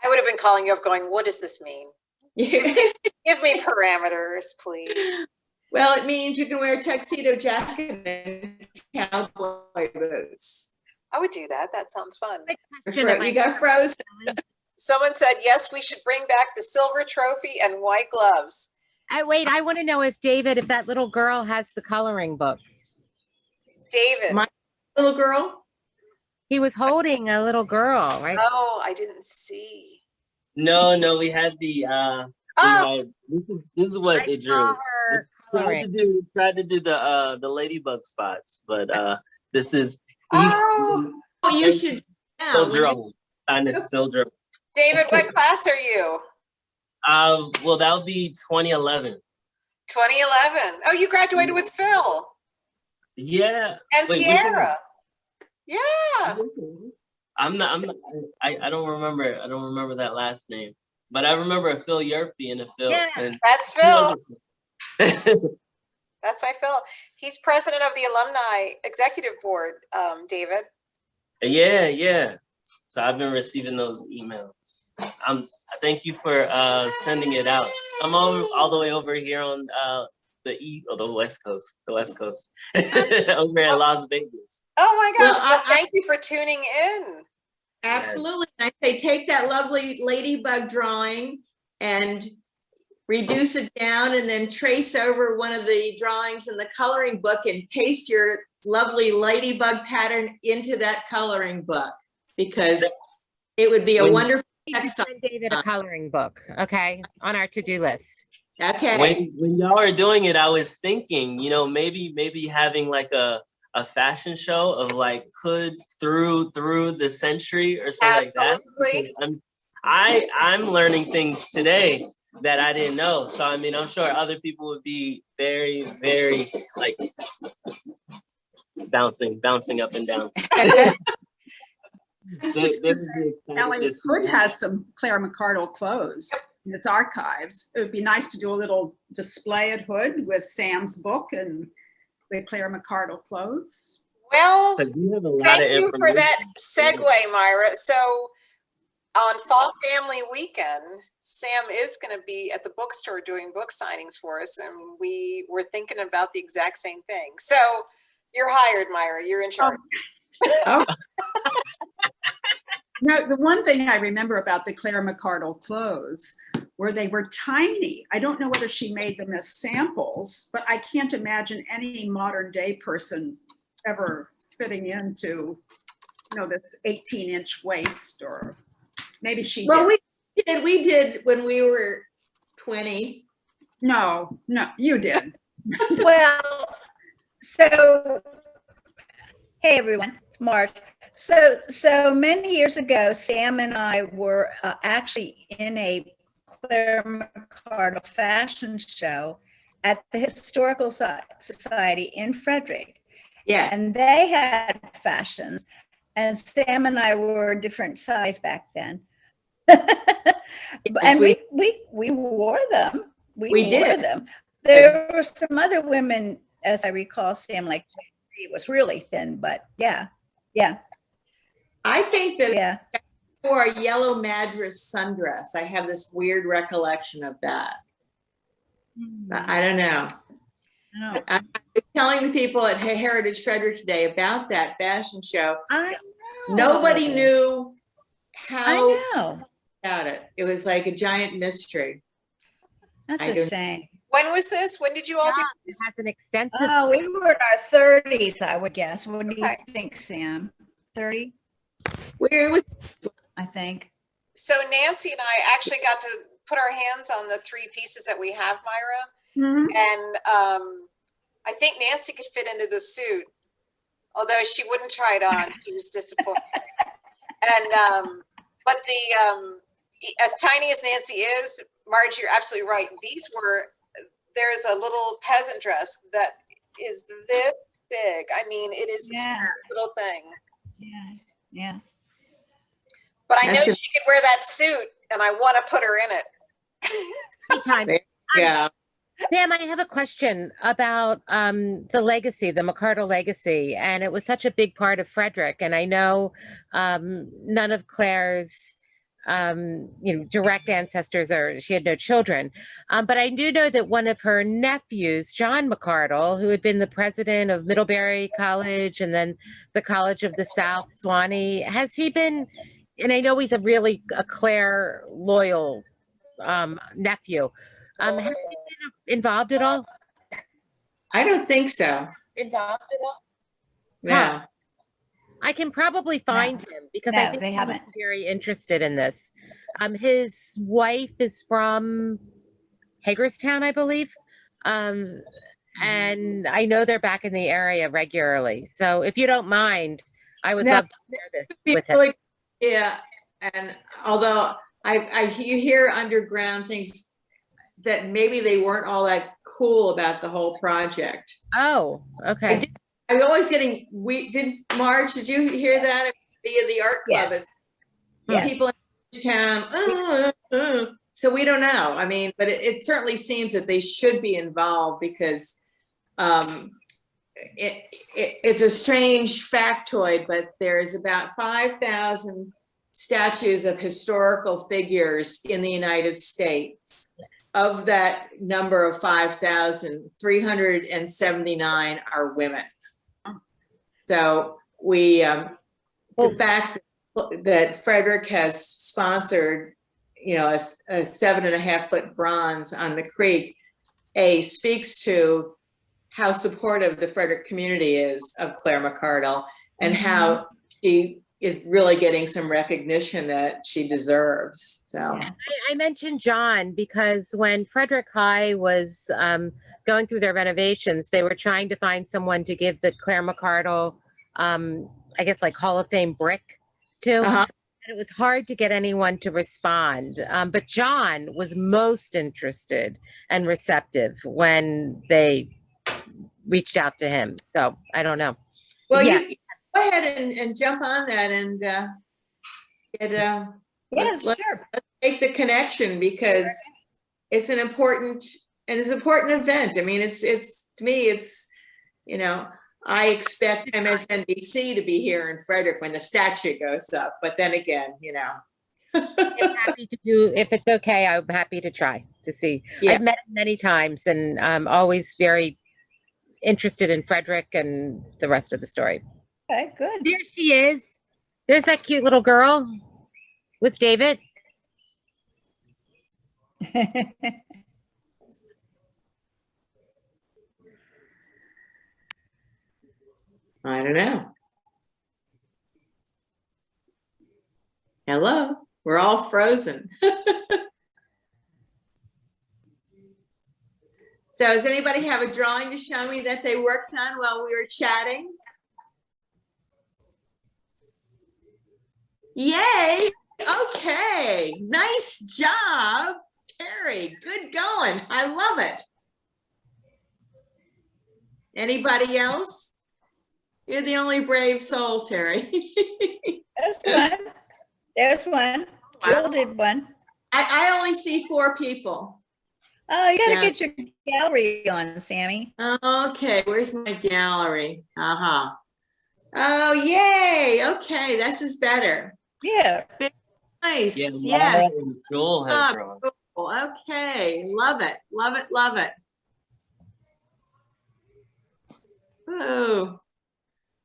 I would have been calling you up going, what does this mean? Give me parameters, please. Well, it means you can wear a tuxedo jacket and cowboy boots. I would do that. That sounds fun. You got frozen. Someone said, yes, we should bring back the silver trophy and white gloves. I want to know if that little girl has the coloring book. David. My little girl? He was holding a little girl, right? Oh, I didn't see. No, we had the this is what they drew. Tried to do the ladybug spots, but this is you should still drum. Still drum. David, what class are you? Well, that would be 2011. 2011. Oh, you graduated with Phil. Yeah. And Sierra. Yeah. I don't remember that last name, but I remember a Phil Yerpy and a Phil. Yeah, that's Phil. That's my Phil. He's president of the alumni executive board, David. Yeah. So I've been receiving those emails. Thank you for sending it out. I'm all the way over here on the West Coast, over at Las Vegas. Oh my gosh! Well, thank you for tuning in. Absolutely. Yes. I say take that lovely ladybug drawing and reduce it down, and then trace over one of the drawings in the coloring book and paste your lovely ladybug pattern into that coloring book, because it would be a wonderful textile. Send David a coloring book, okay, on our to-do list. Okay. When y'all are doing it, I was thinking, maybe having like a fashion show of like Hood through the century or something. Absolutely. Like that. I'm learning things today that I didn't know. So I'm sure other people would be very, very like bouncing up and down. Ellie Hood has some Claire McCardle clothes in its archives. It would be nice to do a little display at Hood with Sam's book and the Claire McCardle clothes. Well, thank you for that segue, Myra. So on Fall Family Weekend, Sam is going to be at the bookstore doing book signings for us, and we were thinking about the exact same thing. So you're hired, Myra. You're in charge. Oh. Now, the one thing I remember about the Claire McCardle clothes were they were tiny. I don't know whether she made them as samples, but I can't imagine any modern day person ever fitting into, this 18-inch waist, or maybe she did. We did when we were 20. No, you did. Well, so, hey everyone, it's Marge. So many years ago, Sam and I were actually in a Claire McCardle fashion show at the Historical Society in Frederick. Yes. And they had fashions, and Sam and I were a different size back then. And we wore them. We wore did. them. There were some other women, as I recall, Sam, like it was really thin, but yeah. I think that Yeah. wore a yellow madras sundress. I have this weird recollection of that. I don't know. No. I was telling the people at Heritage Frederick today about that fashion show. I know. Nobody knew how I know. about it. It was like a giant mystery. That's I a don't- shame. When was this? When did you all do It this? has an extensive. Oh, we were in our 30s, I would guess. What do you Okay. think, Sam? 30, Where was I think. So Nancy and I actually got to put our hands on the 3 pieces that we have, Myra. Mhm. And I think Nancy could fit into the suit, although she wouldn't try it on. She was disappointed. And but as tiny as Nancy is, Marge, you're absolutely right. There's a little peasant dress that is this big. I mean, it is Yeah. this little thing. Yeah. But I know That's a- she could wear that suit, and I want to put her in it. Anytime. yeah. Sam, I have a question about the legacy, the McCardle legacy, and it was such a big part of Frederick. And I know none of Claire's, direct ancestors, or she had no children, but I do know that one of her nephews, John McCardle, who had been the president of Middlebury College and then the College of the South, Swanee, has he been? And I know he's a Claire loyal nephew. Has he been involved at all? I don't think so. Involved at all? Yeah. I can probably find him because I No, think they he haven't. was very interested in this. His wife is from Hagerstown, I believe. And I know they're back in the area regularly. So if you don't mind, I would No, love to share this with him. Really, yeah. And although you hear underground things that maybe they weren't all that cool about the whole project. Oh, okay. I'm always getting, Marge, did you hear that via the art club? Yes. It's Yes. people in town, so we don't know. I mean, but it certainly seems that they should be involved because it's a strange factoid, but there's about 5,000 statues of historical figures in the United States. Of that number of 5,000, 379 are women. So the fact that Frederick has sponsored, a 7.5-foot bronze on the creek, speaks to how supportive the Frederick community is of Claire McCardle and how she is really getting some recognition that she deserves. So I mentioned John because when Frederick High was going through their renovations, they were trying to find someone to give the Claire McCardle, I guess like Hall of Fame brick to. Uh-huh. And it was hard to get anyone to respond. But John was most interested and receptive when they reached out to him. So I don't know. well, Yeah. you go ahead and jump on that and let's Sure. make the connection because it's an important event. I mean, it's to me, it's, I expect MSNBC to be here in Frederick when the statue goes up, but then again, I'm happy to do, if it's okay, I'm happy to try to see. Yeah. I've met him many times and I'm always very interested in Frederick and the rest of the story. Okay, good. There she is. There's that cute little girl with David. I don't know. Hello, we're all frozen. So does anybody have a drawing to show me that they worked on while we were chatting? Yay, okay, nice job. Terry, good going. I love it. Anybody else? You're the only brave soul, Terry. There's one. There's one. Jill did one. I only see 4 people. Oh, you gotta Yeah. get your gallery on, Sammy. Okay, where's my gallery? Uh-huh. Oh, yay. Okay, this is better. Yeah. Nice. Yeah, Yes. Laura and Joel have drawn. Cool. Okay, love it, love it, love it. Oh,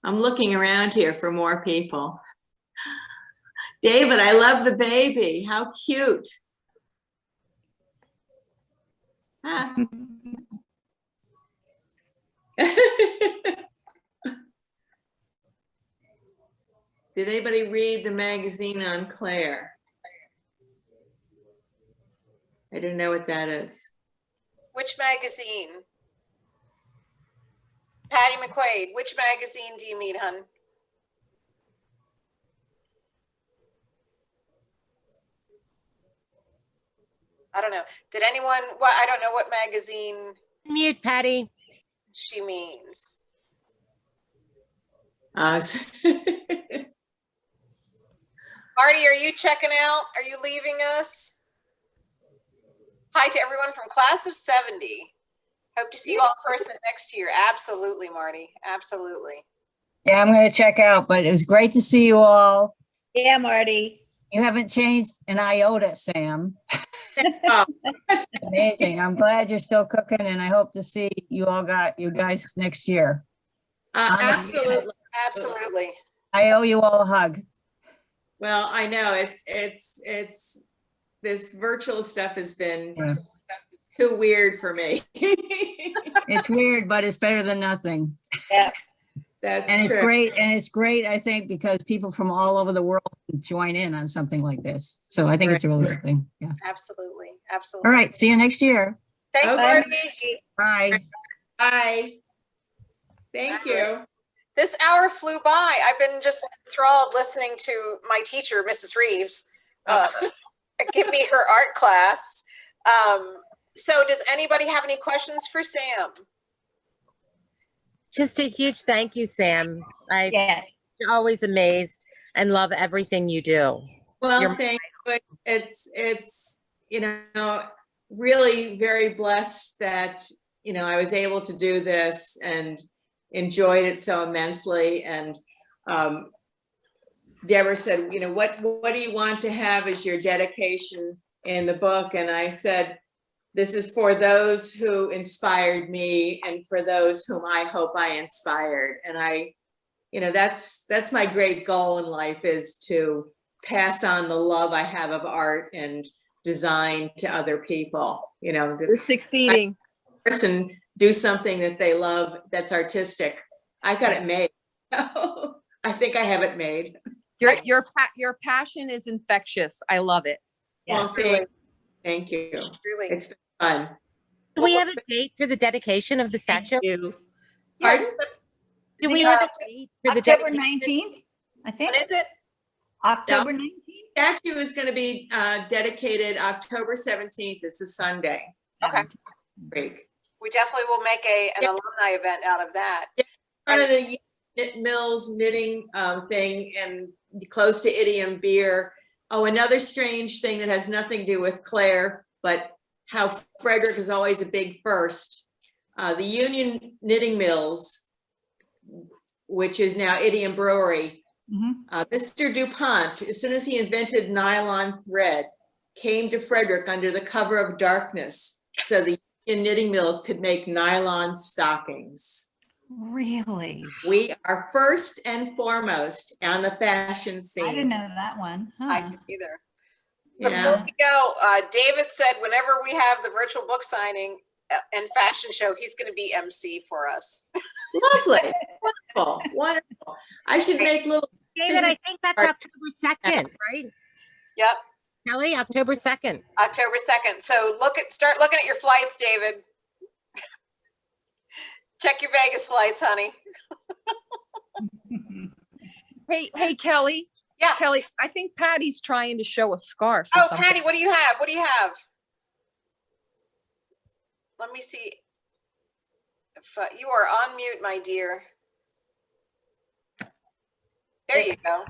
I'm looking around here for more people. David, I love the baby. How cute. Ah. Did anybody read the magazine on Claire? I don't know what that is. Which magazine? Patty McQuaid, which magazine do you mean, hun? I don't know. Did anyone, well, I don't know what magazine Mute, Patty. she means. Marty, are you checking out? Are you leaving us? Hi to everyone from class of 70. Hope to see you all in person next year. Absolutely, Marty. Absolutely. Yeah, I'm going to check out, but it was great to see you all. Yeah, Marty. You haven't changed an iota, Sam. Oh. Amazing. I'm glad you're still cooking, and I hope to see you guys next year. Absolutely. Absolutely. I owe you all a hug. Well, I know it's this virtual stuff has been too weird for me. It's weird, but it's better than nothing. Yeah. That's And it's true. great. And it's great, I think, because people from all over the world can join in on something like this. So I think it's a really good thing. Yeah. Absolutely. Absolutely. All right. See you next year. Thanks, Okay. Marty. Bye. Bye. Thank you. This hour flew by. I've been just enthralled listening to my teacher, Mrs. Reeves, give me her art class. So does anybody have any questions for Sam? Just a huge thank you, Sam. I'm Yes. always amazed and love everything you do. Well, thank you. It's really very blessed that I was able to do this and enjoyed it so immensely. And Deborah said, what do you want to have as your dedication in the book? And I said, this is for those who inspired me and for those whom I hope I inspired. And that's my great goal in life, is to pass on the love I have of art and design to other people. You're succeeding. Person do something that they love that's artistic. I got it made. I think I have it made. Your passion is infectious. I love it. Yeah. Well, thank you. Really? It's been fun. Do we have a date for the dedication of the statue? You. Yeah, Pardon? Do we have a date for the October dedication? 19th, I think. When is it? October 19th. Statue is going to be dedicated October 17th. It's a Sunday. Okay. Break. We definitely will make an alumni event out of that. One of the Knit Mills knitting thing, and close to Idiom Beer. Oh, another strange thing that has nothing to do with Claire, but how Frederick is always a big first. The Union Knitting Mills, which is now Idiom Brewery, Mr. DuPont, as soon as he invented nylon thread, came to Frederick under the cover of darkness so the Union Knitting Mills could make nylon stockings. Really? We are first and foremost on the fashion scene. I didn't know that one. I Huh. didn't either. Yeah. Before we go, David said whenever we have the virtual book signing and fashion show, he's going to be MC for us. Lovely. Wonderful. Wonderful. I should make little. David, I think that's October 2nd, right? Yep, Kelly, October 2nd. October 2nd. So start looking at your flights, David. Check your Vegas flights, honey. Hey, Kelly. Yeah. Kelly, I think Patty's trying to show a scarf. or Oh, something. Patty, what do you have? What do you have? let me see. If, you are on mute, my dear. There you go.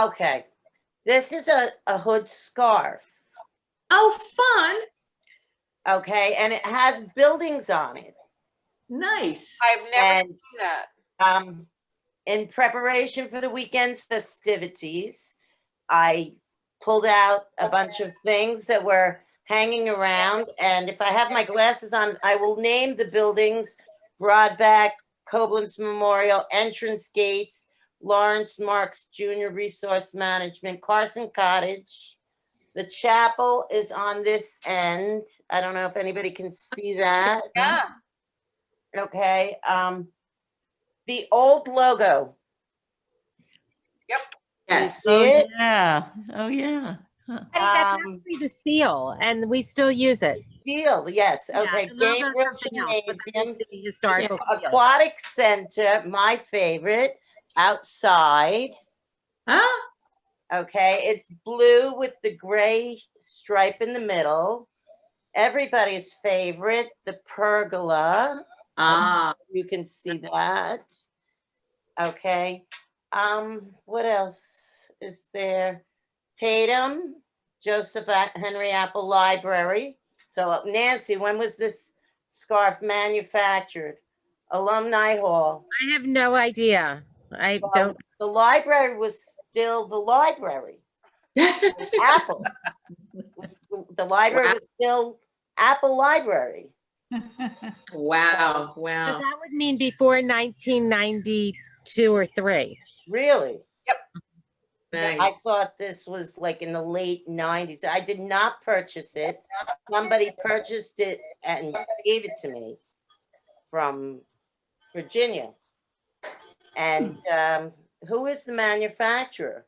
Okay. This is a hood scarf. Oh, fun. Okay. And it has buildings on it. Nice. I've never And seen that. in preparation for the weekend's festivities, I pulled out a bunch of things that were hanging around. And if I have my glasses on, I will name the buildings: Broadback, Koblenz Memorial, Entrance Gates, Lawrence Marks Junior Resource Management, Carson Cottage. The chapel is on this end. I don't know if anybody can see that. Yeah. Okay. The old logo. Yep. Yes. See Oh, it? yeah. Oh, yeah. That's actually the seal, and we still use it. Seal, yes. Yeah, Okay. the logo's Gabriel something else, but that Gymnasium, is the historical seal. Aquatic Center, my favorite, outside. Huh? Okay, it's blue with the gray stripe in the middle. Everybody's favorite, the pergola. Ah, You can see that. Okay. What else is there? Tatum, Joseph Henry Apple Library. So Nancy, when was this scarf manufactured? Alumni Hall. I have no idea. I Well, don't. the library was still the library. Apple. The library Wow. was still Apple Library. wow, So wow. that would mean before 1992 or 3. Really? I Nice. thought this was like in the late 90s. I did not purchase it. Somebody purchased it and gave it to me from Virginia. And who is the manufacturer?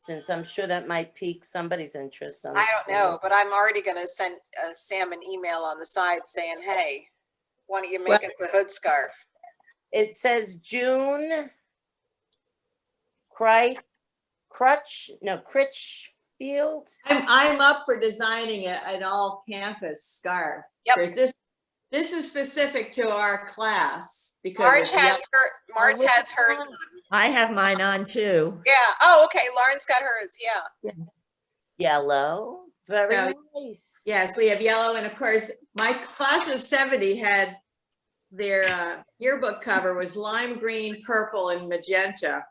Since I'm sure that might pique somebody's interest. On I don't know, but I'm already going to send Sam an email on the side saying, hey, why don't you make us a hood scarf? It says June Critchfield. I'm up for designing an all campus scarf. Yep. Because this is specific to our class because Marge it's has her. Marge which has hers. one? I have mine on too. Yeah. Oh, okay. Lauren's got hers. Yeah. Yellow. Very So, nice. yes, we have yellow, and of course, my class of 70 had their yearbook cover was lime green, purple, and magenta.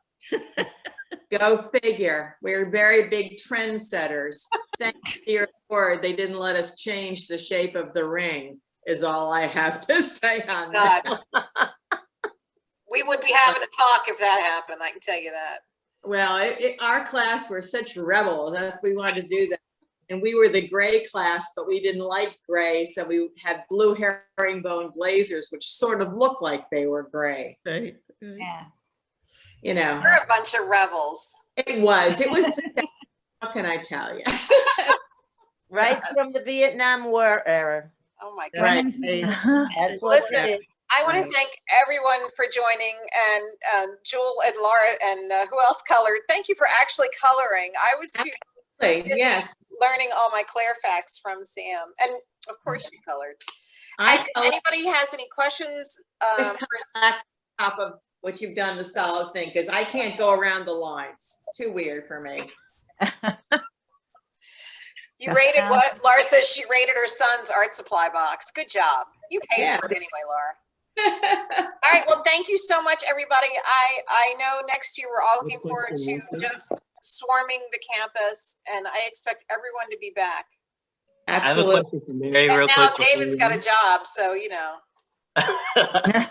Go figure. We're very big trendsetters. Thank you, dear Lord, they didn't let us change the shape of the ring, is all I have to say on that. God. We would be having a talk if that happened. I can tell you that. Well, our class were such rebels. We wanted to do that. And we were the gray class, but we didn't like gray. So we had blue herringbone blazers, which sort of looked like they were gray. Right. Yeah. You know, We're a bunch of rebels. it was, what can I tell you? Right from the Vietnam War era. Oh my God. Right. That's what Listen, it is. I want to thank everyone for joining, and Jewel and Laura and who else colored. Thank you for actually coloring. I was too busy Yes. learning all my Claire facts from Sam, and of course you colored. I And anybody has any questions? just come back on top of what you've done the solid thing, because I can't go around the lines. Too weird for me. You rated what? Laura says she rated her son's art supply box. Good job. You paid Yeah. for it anyway, Laura. All right. Well, thank you so much, everybody. I know next year we're all looking forward to just swarming the campus, and I expect everyone to be back. I have a Absolutely. question for Mary And real now quick. David's got a job, so you know.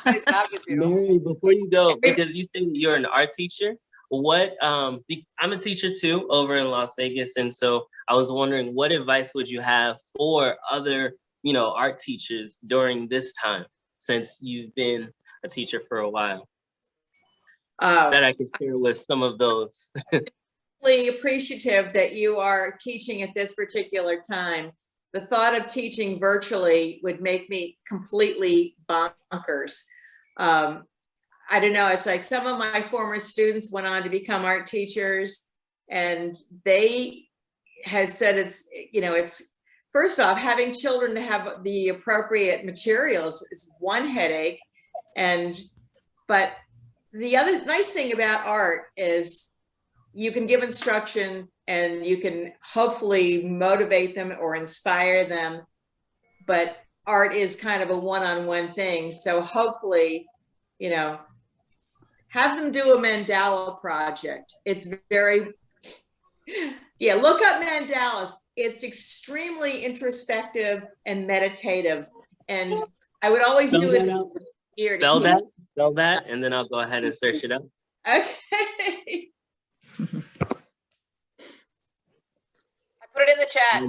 His job to do. Mary, before you go, because you think you're an art teacher, what I'm a teacher too over in Las Vegas, and so I was wondering what advice would you have for other, art teachers during this time, since you've been a teacher for a while, that I could share with some of those. Really appreciative that you are teaching at this particular time. The thought of teaching virtually would make me completely bonkers. I don't know, it's like some of my former students went on to become art teachers, and they had said it's first off, having children to have the appropriate materials is one headache. But the other nice thing about art is you can give instruction and you can hopefully motivate them or inspire them. But art is kind of a one-on-one thing. So hopefully, you know, have them do a mandala project. It's very, yeah, look up mandalas. It's extremely introspective and meditative. And I would always do it here. Spell that, and then I'll go ahead and search it up. Okay. I put it in the chat.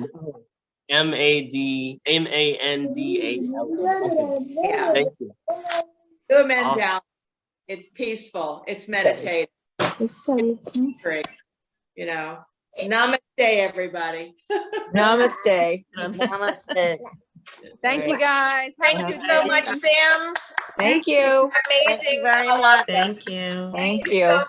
MANDAL. Yeah. Thank you. Do a mandala. It's peaceful. It's meditative. Great. You know, namaste, everybody. Namaste. Namaste. Thank you, guys. Have Thank a you good so day. much, Sam. Thank you. Amazing. Thank you very I love much. it. Thank you. Thank you so much.